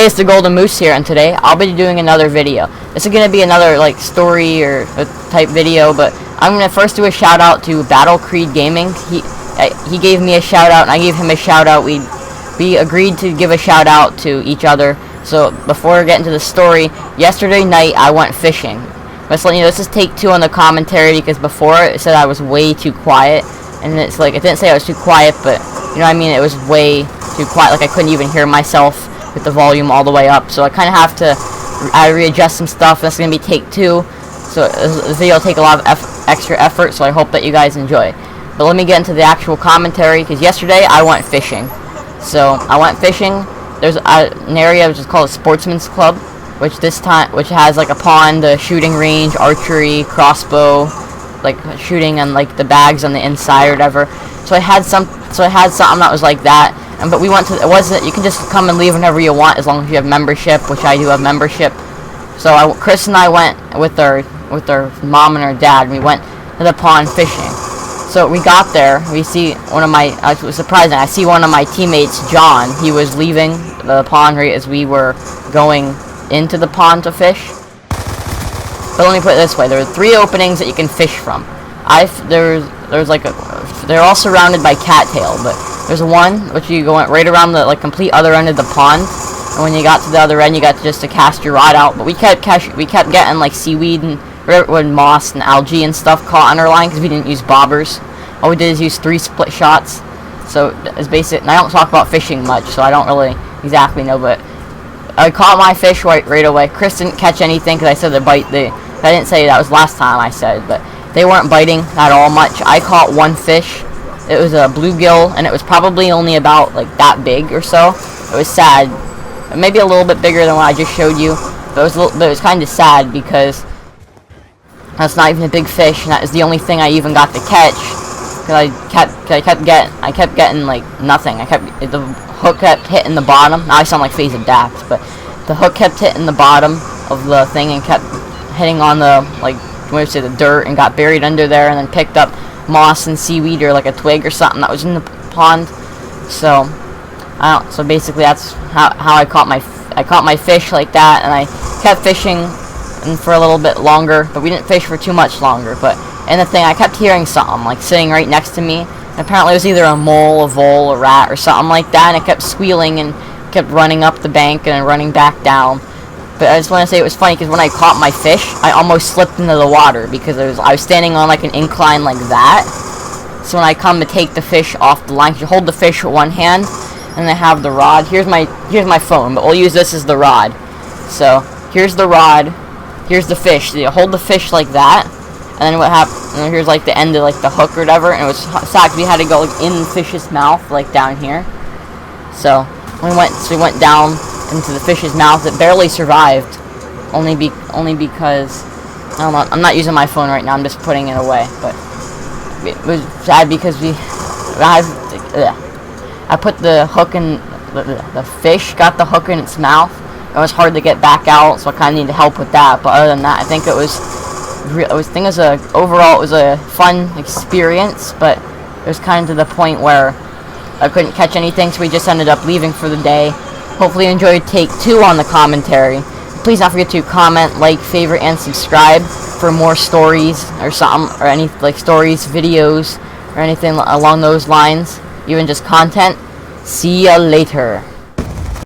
Hey, it's the Golden Moose here, and today I'll be doing another video. This is gonna be another like story or type video, but I'm gonna first do a shout out to Battle Creed Gaming. He gave me a shout out, and I gave him a shout out. We agreed to give a shout out to each other. So before getting to the story, yesterday night I went fishing. Let's let you know this is take 2 on the commentary because before it said I was way too quiet, and it's like it didn't say I was too quiet, but you know what I mean. It was way too quiet, like I couldn't even hear myself with the volume all the way up, so I kind of have to readjust some stuff. That's going to be take 2, so this video will take a lot of extra effort, so I hope that you guys enjoy. But let me get into the actual commentary, because yesterday I went fishing. So I went fishing. There's an area which is called a Sportsman's Club, which has like a pond, a shooting range, archery, crossbow, like shooting, and like the bags on the inside or whatever. So I had something that was like that. But we went to, you can just come and leave whenever you want as long as you have membership, which I do have membership. So Chris and I went with our mom and our dad, and we went to the pond fishing. So we got there, I was surprised, I see one of my teammates, John. He was leaving the pond right as we were going into the pond to fish. But let me put it this way, there are 3 openings that you can fish from. They're all surrounded by cattail, but there's one which you go right around the complete other end of the pond, and when you got to the other end, you got just to cast your rod out. But we kept getting like seaweed and moss and algae and stuff caught on our line because we didn't use bobbers. All we did is use 3 split shots. So it's basic. And I don't talk about fishing much, so I don't really exactly know. But I caught my fish right away. Chris didn't catch anything because I said I didn't say that was last time I said, but they weren't biting at all much. I caught 1 fish. It was a bluegill, and it was probably only about like that big or so. It was sad, maybe a little bit bigger than what I just showed you. But it was kind of sad because that's not even a big fish, and that is the only thing I even got to catch. Because I kept getting like nothing. The hook kept hitting the bottom. Now I sound like Phase of Daft, but the hook kept hitting the bottom of the thing and kept hitting on the the dirt, and got buried under there, and then picked up moss and seaweed or like a twig or something that was in the pond. So basically that's how I caught my fish like that, and I kept fishing for a little bit longer, but we didn't fish for too much longer. But and the thing, I kept hearing something like sitting right next to me, and apparently it was either a mole, a vole, a rat, or something like that, and it kept squealing and kept running up the bank and then running back down. But I just want to say it was funny because when I caught my fish, I almost slipped into the water because I was standing on like an incline like that. So when I come to take the fish off the line, you hold the fish with one hand, and I have the rod. Here's my phone, but we'll use this as the rod. So here's the rod, here's the fish. So you hold the fish like that, and then what happened? And here's like the end of like the hook or whatever, and it was sad because we had to go like in the fish's mouth, like down here. So we went down into the fish's mouth. It barely survived, only because I don't know. I'm not using my phone right now. I'm just putting it away. But it was sad because I put the hook in the fish got the hook in its mouth. It was hard to get back out, so I kind of needed help with that. But other than that, I think overall it was a fun experience. But it was kind of to the point where I couldn't catch anything, so we just ended up leaving for the day. Hopefully you enjoyed take 2 on the commentary. Please don't forget to comment, like, favorite, and subscribe for more stories or something, or any stories, videos, or anything along those lines. Even just content. See ya later.